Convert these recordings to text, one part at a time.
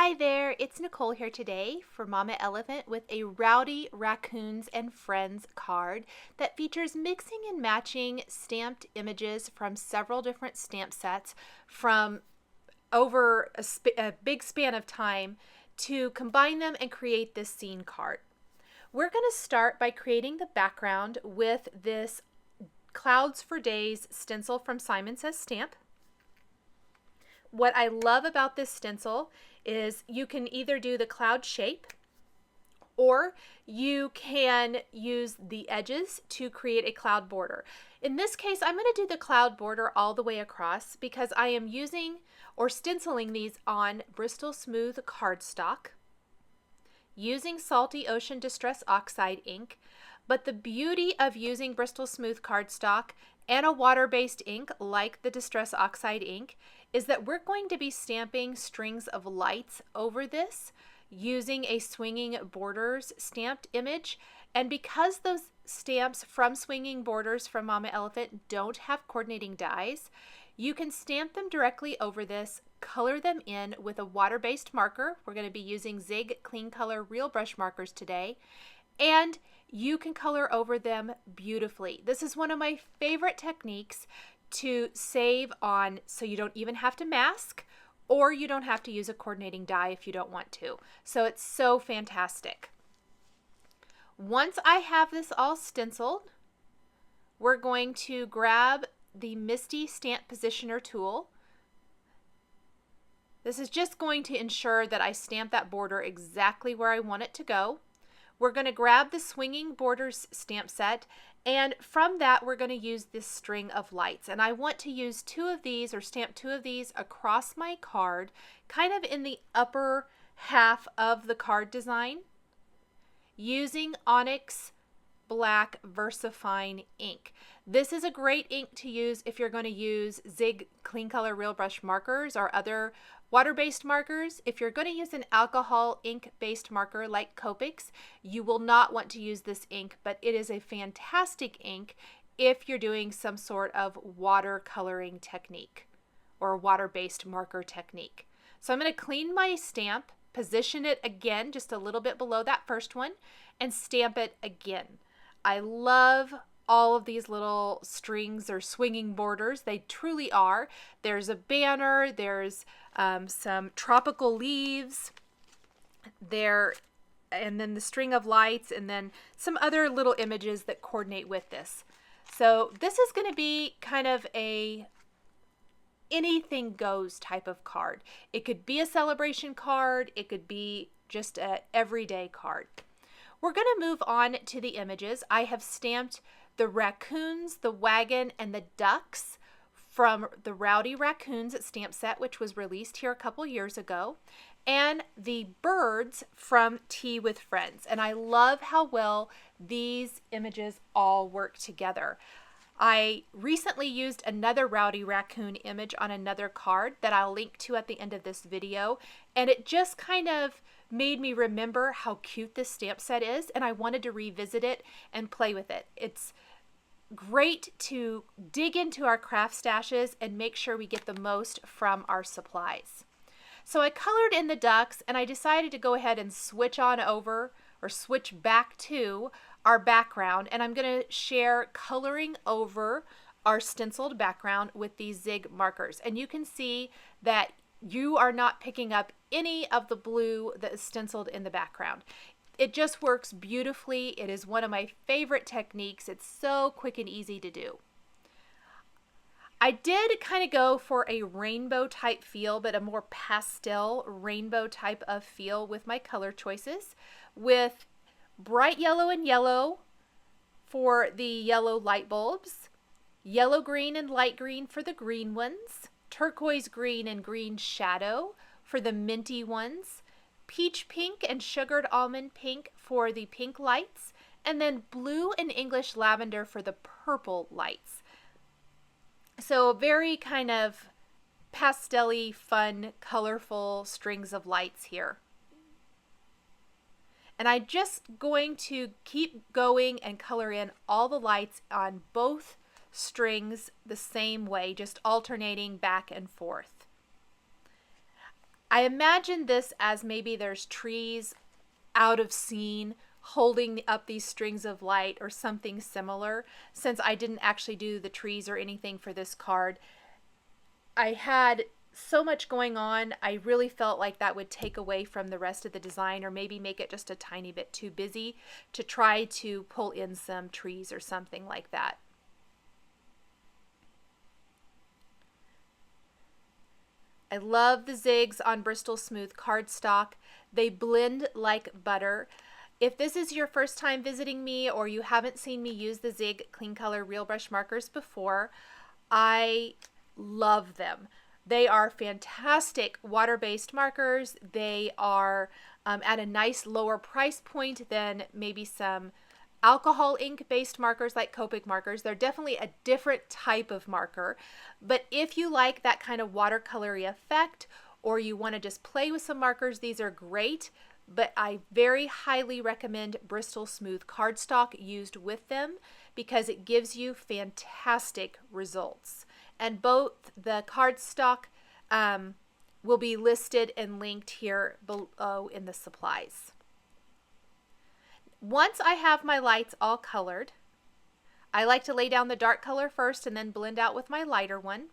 Hi there, it's Nicole here today for Mama Elephant with a Rowdy Raccoons and Friends card that features mixing and matching stamped images from several different stamp sets from over a big span of time to combine them and create this scene card. We're going to start by creating the background with this Clouds for Days stencil from Simon Says Stamp. What I love about this stencil is you can either do the cloud shape or you can use the edges to create a cloud border. In this case, I'm going to do the cloud border all the way across because I am using or stenciling these on Bristol Smooth cardstock using Salty Ocean Distress Oxide ink. But the beauty of using Bristol Smooth cardstock and a water-based ink like the Distress Oxide ink is that we're going to be stamping strings of lights over this using a Swinging Borders stamped image. And because those stamps from Swinging Borders from Mama Elephant don't have coordinating dies, you can stamp them directly over this, color them in with a water-based marker. We're going to be using Zig Clean Color Real Brush markers today. And you can color over them beautifully. This is one of my favorite techniques to save on, so you don't even have to mask or you don't have to use a coordinating die if you don't want to. So it's so fantastic. Once I have this all stenciled, we're going to grab the Misty Stamp Positioner tool. This is just going to ensure that I stamp that border exactly where I want it to go. We're going to grab the Swinging Borders stamp set, and from that we're going to use this string of lights. And I want to use two of these, or stamp two of these across my card, kind of in the upper half of the card design, using ONYX black VersaFine ink. This is a great ink to use if you're going to use Zig Clean Color Real Brush markers or other water-based markers. If you're going to use an alcohol ink-based marker like Copics, you will not want to use this ink, but it is a fantastic ink if you're doing some sort of watercoloring technique or water-based marker technique. So I'm going to clean my stamp, position it again just a little bit below that first one, and stamp it again. I love all of these little strings or swinging borders. They truly are. There's a banner, there's some tropical leaves there, and then the string of lights, and then some other little images that coordinate with this. So this is going to be kind of a anything goes type of card. It could be a celebration card, it could be just an everyday card. We're going to move on to the images. I have stamped the raccoons, the wagon, and the ducks from the Rowdy Raccoons stamp set, which was released here a couple years ago, and the birds from Tea with Friends. And I love how well these images all work together. I recently used another Rowdy Raccoon image on another card that I'll link to at the end of this video, and it just kind of made me remember how cute this stamp set is, and I wanted to revisit it and play with it. It's great to dig into our craft stashes and make sure we get the most from our supplies. So I colored in the ducks, and I decided to go ahead and switch on over or switch back to our background, and I'm going to share coloring over our stenciled background with these Zig markers. And you can see that you are not picking up any of the blue that is stenciled in the background. It just works beautifully. It is one of my favorite techniques. It's so quick and easy to do. I did kind of go for a rainbow type feel, but a more pastel rainbow type of feel with my color choices, with bright yellow and yellow for the yellow light bulbs, yellow green and light green for the green ones, turquoise green and green shadow for the minty ones, peach pink and sugared almond pink for the pink lights, and then blue and English lavender for the purple lights. So very kind of pastel-y, fun, colorful strings of lights here. And I'm just going to keep going and color in all the lights on both strings the same way, just alternating back and forth. I imagine this as maybe there's trees out of scene holding up these strings of light or something similar. Since I didn't actually do the trees or anything for this card, I had so much going on, I really felt like that would take away from the rest of the design or maybe make it just a tiny bit too busy to try to pull in some trees or something like that. I love the zigs on Bristol Smooth cardstock. They blend like butter. If this is your first time visiting me or you haven't seen me use the Zig Clean Color Real Brush markers before, I love them. They are fantastic water-based markers. They are at a nice lower price point than maybe some alcohol ink-based markers like Copic markers. They're definitely a different type of marker. But if you like that kind of watercolory effect or you want to just play with some markers, these are great. But I very highly recommend Bristol Smooth cardstock used with them because it gives you fantastic results. And both the cardstock will be listed and linked here below in the supplies. Once I have my lights all colored, I like to lay down the dark color first and then blend out with my lighter one.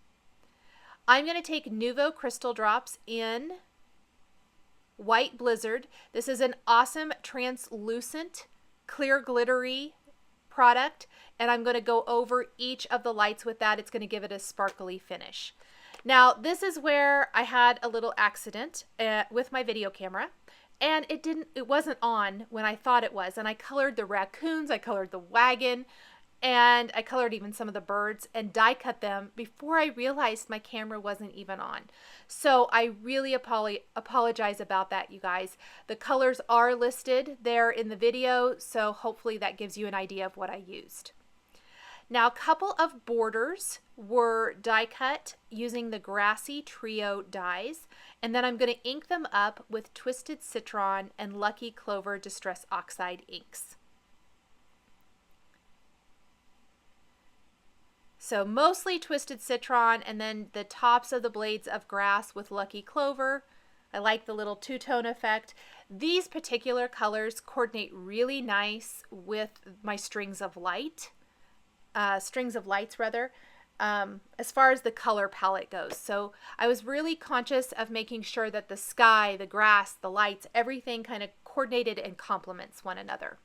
I'm going to take Nuvo Crystal Drops in White Blizzard. This is an awesome translucent, clear glittery product, and I'm going to go over each of the lights with that. It's going to give it a sparkly finish. Now, this is where I had a little accident with my video camera, and it wasn't on when I thought it was, and I colored the raccoons, I colored the wagon, and I colored even some of the birds and die cut them before I realized my camera wasn't even on. So I really apologize about that, you guys. The colors are listed there in the video, so hopefully that gives you an idea of what I used. Now, a couple of borders were die cut using the GRASSY Trio dies, and then I'm going to ink them up with Twisted Citron and Lucky Clover Distress Oxide inks. So mostly Twisted Citron and then the tops of the blades of grass with Lucky Clover. I like the little two-tone effect. These particular colors coordinate really nice with my strings of lights rather, as far as the color palette goes. So I was really conscious of making sure that the sky, the grass, the lights, everything kind of coordinated and complements one another.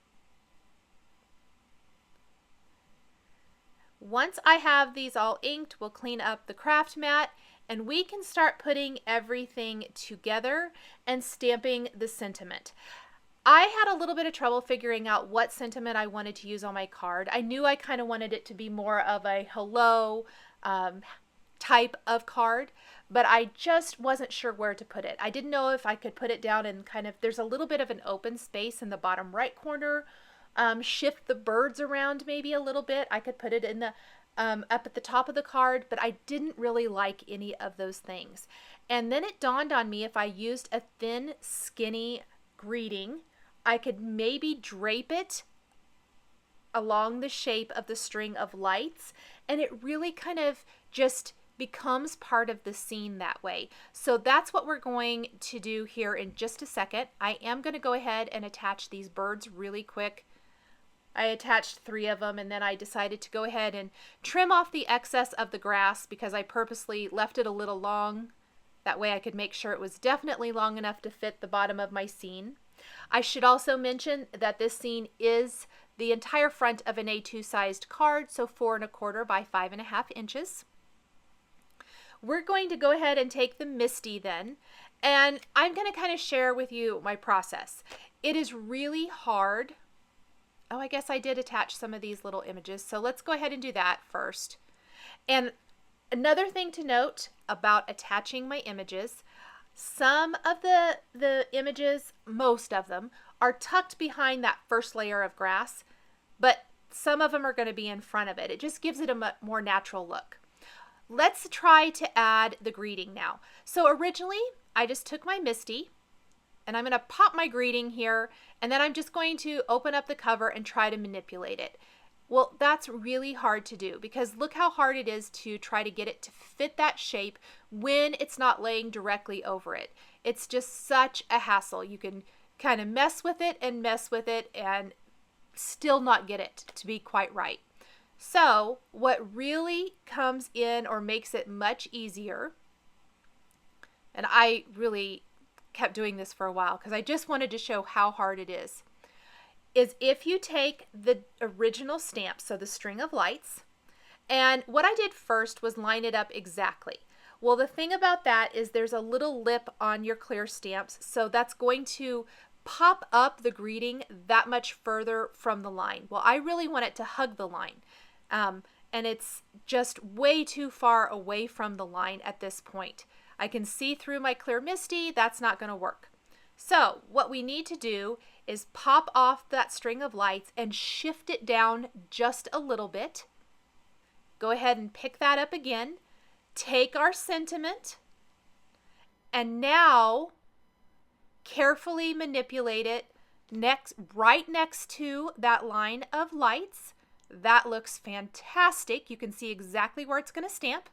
Once I have these all inked, we'll clean up the craft mat and we can start putting everything together and stamping the sentiment. I had a little bit of trouble figuring out what sentiment I wanted to use on my card. I knew I kind of wanted it to be more of a hello type of card, but I just wasn't sure where to put it. I didn't know if I could put it down in there's a little bit of an open space in the bottom right corner. Shift the birds around maybe a little bit. I could put it in the up at the top of the card, but I didn't really like any of those things. And then it dawned on me if I used a thin, skinny greeting, I could maybe drape it along the shape of the string of lights, and it really kind of just becomes part of the scene that way. So that's what we're going to do here in just a second. I am going to go ahead and attach these birds really quick. I attached 3 of them, and then I decided to go ahead and trim off the excess of the grass because I purposely left it a little long. That way I could make sure it was definitely long enough to fit the bottom of my scene. I should also mention that this scene is the entire front of an A2 sized card, so 4 1/4 by 5 1/2 inches. We're going to go ahead and take the Misty then, and I'm going to kind of share with you my process. It is really hard. Oh, I guess I did attach some of these little images, so let's go ahead and do that first. And another thing to note about attaching my images, some of the images, most of them, are tucked behind that first layer of grass, but some of them are going to be in front of it. It just gives it a more natural look. Let's try to add the greeting now. So originally, I just took my Misty, and I'm going to pop my greeting here, and then I'm just going to open up the cover and try to manipulate it. Well, that's really hard to do because look how hard it is to try to get it to fit that shape when it's not laying directly over it. It's just such a hassle. You can kind of mess with it and still not get it to be quite right. So what really comes in or makes it much easier, and I really kept doing this for a while because I just wanted to show how hard it is if you take the original stamp, so the string of lights, and what I did first was line it up exactly. Well, the thing about that is there's a little lip on your clear stamps, so that's going to pop up the greeting that much further from the line. Well, I really want it to hug the line, and it's just way too far away from the line at this point. I can see through my clear Misty. That's not going to work. So what we need to do is pop off that string of lights and shift it down just a little bit. Go ahead and pick that up again. Take our sentiment and now carefully manipulate it right next to that line of lights. That looks fantastic. You can see exactly where it's going to stamp.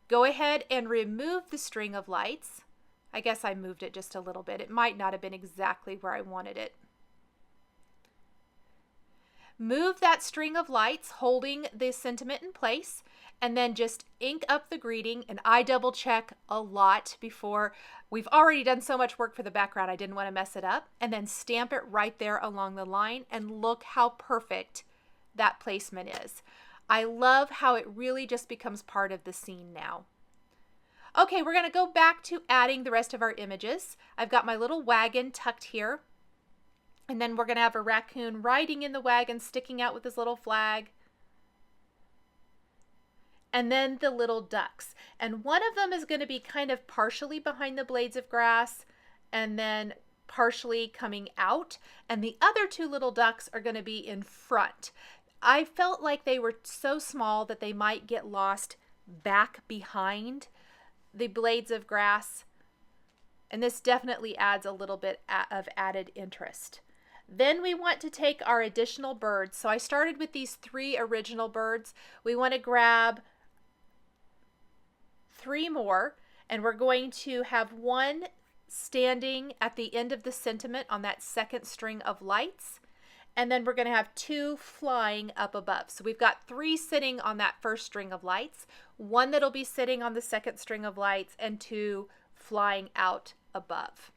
Go ahead and remove the string of lights. I guess I moved it just a little bit. It might not have been exactly where I wanted it. Move that string of lights holding the sentiment in place and then just ink up the greeting, and I double check a lot before. We've already done so much work for the background, I didn't want to mess it up, and then stamp it right there along the line, and look how perfect that placement is. I love how it really just becomes part of the scene now. Okay, we're going to go back to adding the rest of our images. I've got my little wagon tucked here, and then we're going to have a raccoon riding in the wagon, sticking out with his little flag, and then the little ducks. And one of them is going to be kind of partially behind the blades of grass and then partially coming out, and the other two little ducks are going to be in front. I felt like they were so small that they might get lost back behind the blades of grass, and this definitely adds a little bit of added interest. Then we want to take our additional birds. So I started with these 3 original birds. We want to grab 3 more, and we're going to have one standing at the end of the sentiment on that second string of lights, and then we're going to have 2 flying up above. So we've got 3 sitting on that first string of lights, 1 that'll be sitting on the second string of lights, and 2 flying out above.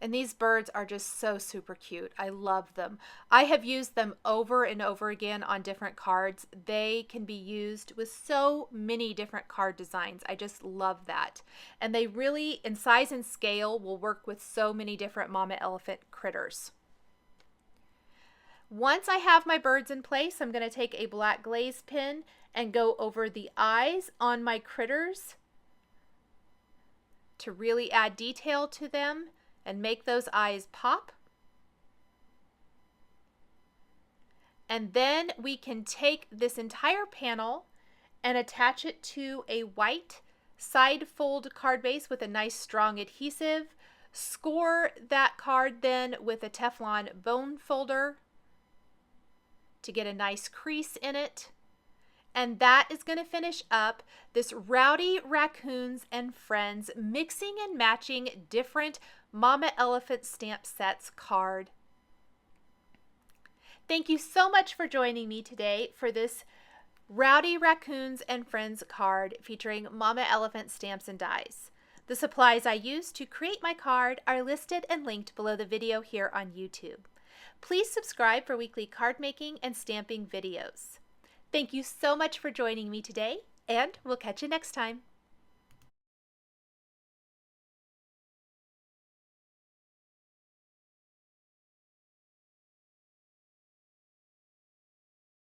And these birds are just so super cute. I love them. I have used them over and over again on different cards. They can be used with so many different card designs. I just love that. And they really, in size and scale, will work with so many different mama elephant critters. Once I have my birds in place, I'm going to take a black glaze pen and go over the eyes on my critters to really add detail to them and make those eyes pop. And then we can take this entire panel and attach it to a white side fold card base with a nice strong adhesive. Score that card then with a Teflon bone folder to get a nice crease in it. And that is going to finish up this Rowdy Raccoons and Friends mixing and matching different Mama Elephant stamp sets card. Thank you so much for joining me today for this Rowdy Raccoons and Friends card featuring Mama Elephant stamps and dies. The supplies I used to create my card are listed and linked below the video here on YouTube. Please subscribe for weekly card making and stamping videos. Thank you so much for joining me today, and we'll catch you next time.